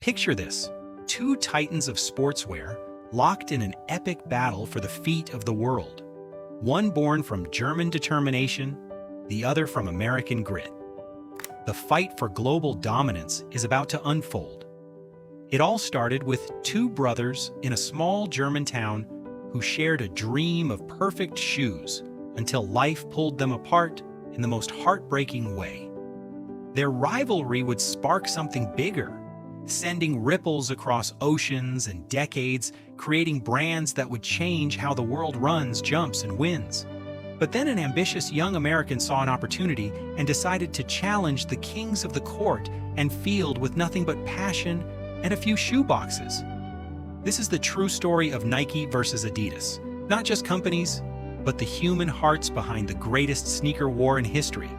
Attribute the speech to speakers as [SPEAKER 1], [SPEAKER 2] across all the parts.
[SPEAKER 1] Picture this: two titans of sportswear locked in an epic battle for the feet of the world. One born from German determination, the other from American grit. The fight for global dominance is about to unfold. It all started with two brothers in a small German town who shared a dream of perfect shoes until life pulled them apart in the most heartbreaking way. Their rivalry would spark something bigger, sending ripples across oceans and decades, creating brands that would change how the world runs, jumps, and wins. But then an ambitious young American saw an opportunity and decided to challenge the kings of the court and field with nothing but passion and a few shoeboxes. This is the true story of Nike versus Adidas. Not just companies, but the human hearts behind the greatest sneaker war in history.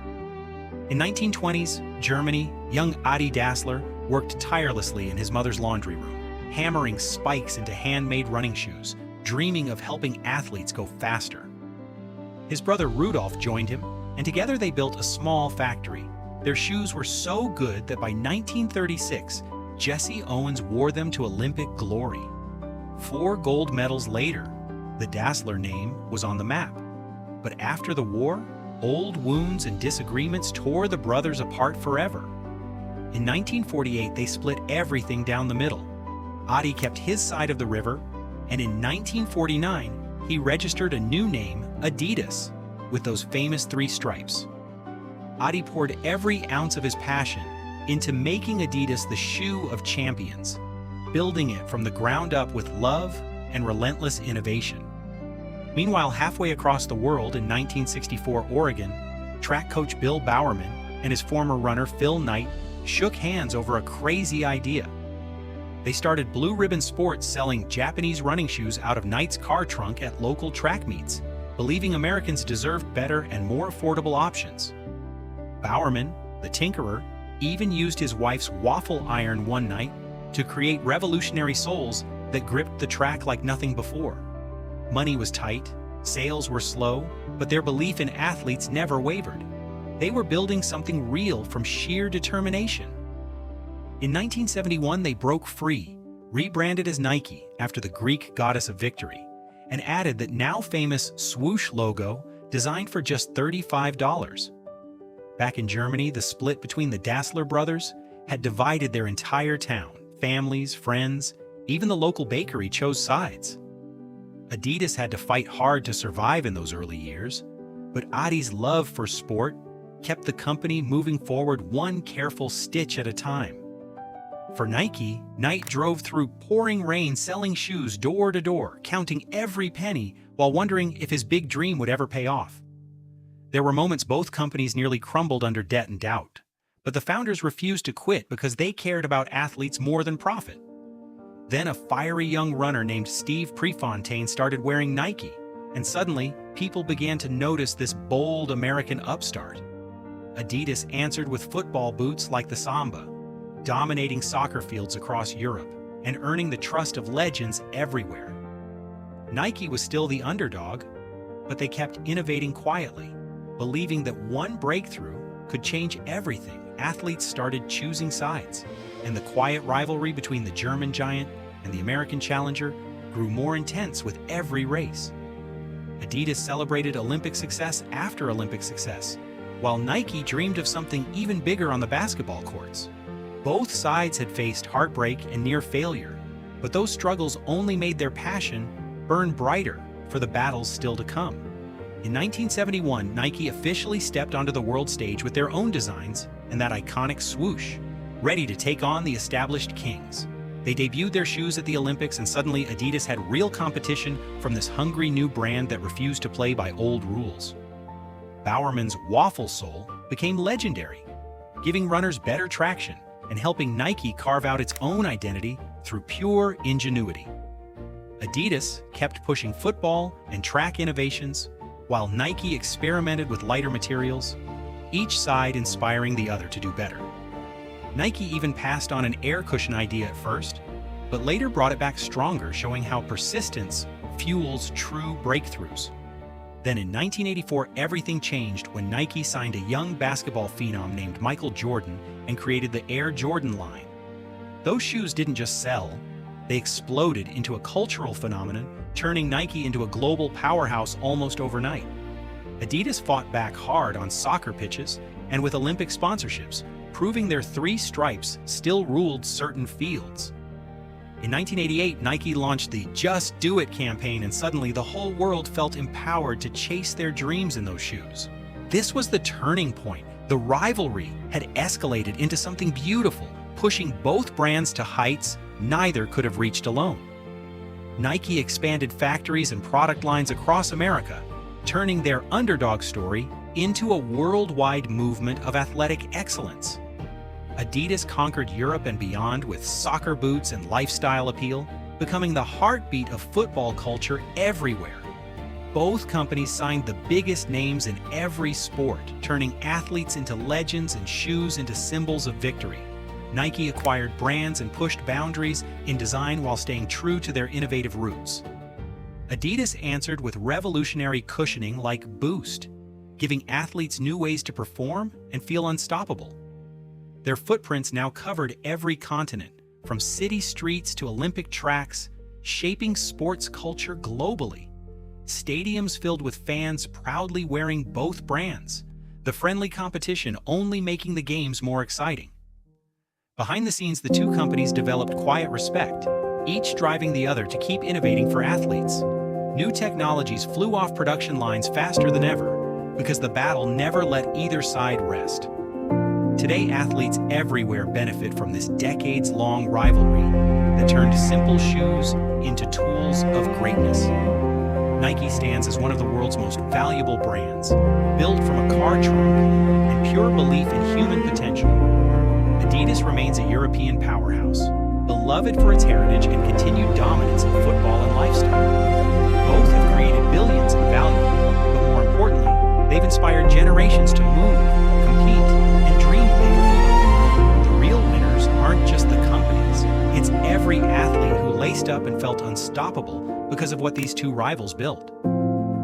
[SPEAKER 1] In 1920s Germany, young Adi Dassler worked tirelessly in his mother's laundry room, hammering spikes into handmade running shoes, dreaming of helping athletes go faster. His brother Rudolf joined him, and together they built a small factory. Their shoes were so good that by 1936, Jesse Owens wore them to Olympic glory. 4 gold medals later, the Dassler name was on the map. But after the war, old wounds and disagreements tore the brothers apart forever. In 1948, they split everything down the middle. Adi kept his side of the river, and in 1949, he registered a new name, Adidas, with those famous 3 stripes. Adi poured every ounce of his passion into making Adidas the shoe of champions, building it from the ground up with love and relentless innovation. Meanwhile, halfway across the world in 1964 Oregon, track coach Bill Bowerman and his former runner Phil Knight shook hands over a crazy idea. They started Blue Ribbon Sports, selling Japanese running shoes out of Knight's car trunk at local track meets, believing Americans deserved better and more affordable options. Bowerman, the tinkerer, even used his wife's waffle iron one night to create revolutionary soles that gripped the track like nothing before. Money was tight, sales were slow, but their belief in athletes never wavered. They were building something real from sheer determination. In 1971, they broke free, rebranded as Nike after the Greek goddess of victory, and added that now famous swoosh logo designed for just $35. Back in Germany, the split between the Dassler brothers had divided their entire town. Families, friends, even the local bakery chose sides. Adidas had to fight hard to survive in those early years, but Adi's love for sport kept the company moving forward one careful stitch at a time. For Nike, Knight drove through pouring rain selling shoes door to door, counting every penny while wondering if his big dream would ever pay off. There were moments both companies nearly crumbled under debt and doubt, but the founders refused to quit because they cared about athletes more than profit. Then a fiery young runner named Steve Prefontaine started wearing Nike, and suddenly people began to notice this bold American upstart. Adidas answered with football boots like the Samba, dominating soccer fields across Europe and earning the trust of legends everywhere. Nike was still the underdog, but they kept innovating quietly, believing that one breakthrough could change everything. Athletes started choosing sides, and the quiet rivalry between the German giant and the American challenger grew more intense with every race. Adidas celebrated Olympic success after Olympic success, while Nike dreamed of something even bigger on the basketball courts. Both sides had faced heartbreak and near failure, but those struggles only made their passion burn brighter for the battles still to come. In 1971, Nike officially stepped onto the world stage with their own designs and that iconic swoosh, ready to take on the established kings. They debuted their shoes at the Olympics, and suddenly Adidas had real competition from this hungry new brand that refused to play by old rules. Bowerman's waffle sole became legendary, giving runners better traction and helping Nike carve out its own identity through pure ingenuity. Adidas kept pushing football and track innovations, while Nike experimented with lighter materials, each side inspiring the other to do better. Nike even passed on an air cushion idea at first, but later brought it back stronger, showing how persistence fuels true breakthroughs. Then in 1984, everything changed when Nike signed a young basketball phenom named Michael Jordan and created the Air Jordan line. Those shoes didn't just sell, they exploded into a cultural phenomenon, turning Nike into a global powerhouse almost overnight. Adidas fought back hard on soccer pitches and with Olympic sponsorships, proving their three stripes still ruled certain fields. In 1988, Nike launched the Just Do It campaign, and suddenly the whole world felt empowered to chase their dreams in those shoes. This was the turning point. The rivalry had escalated into something beautiful, pushing both brands to heights neither could have reached alone. Nike expanded factories and product lines across America, turning their underdog story into a worldwide movement of athletic excellence. Adidas conquered Europe and beyond with soccer boots and lifestyle appeal, becoming the heartbeat of football culture everywhere. Both companies signed the biggest names in every sport, turning athletes into legends and shoes into symbols of victory. Nike acquired brands and pushed boundaries in design while staying true to their innovative roots. Adidas answered with revolutionary cushioning like Boost, giving athletes new ways to perform and feel unstoppable. Their footprints now covered every continent, from city streets to Olympic tracks, shaping sports culture globally. Stadiums filled with fans proudly wearing both brands, the friendly competition only making the games more exciting. Behind the scenes, the two companies developed quiet respect, each driving the other to keep innovating for athletes. New technologies flew off production lines faster than ever, because the battle never let either side rest. Today, athletes everywhere benefit from this decades-long rivalry that turned simple shoes into tools of greatness. Nike stands as one of the world's most valuable brands, built from a car trunk and pure belief in human potential. Adidas remains a European powerhouse, beloved for its heritage and continued dominance in football and lifestyle. Both have created billions in value, but more importantly, they've inspired generations to move, compete, and dream bigger. The real winners aren't just the companies, it's every athlete who laced up and felt unstoppable because of what these two rivals built.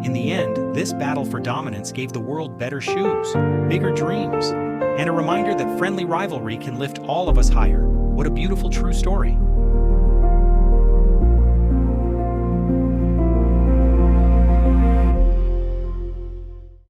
[SPEAKER 1] In the end, this battle for dominance gave the world better shoes, bigger dreams, and a reminder that friendly rivalry can lift all of us higher. What a beautiful true story.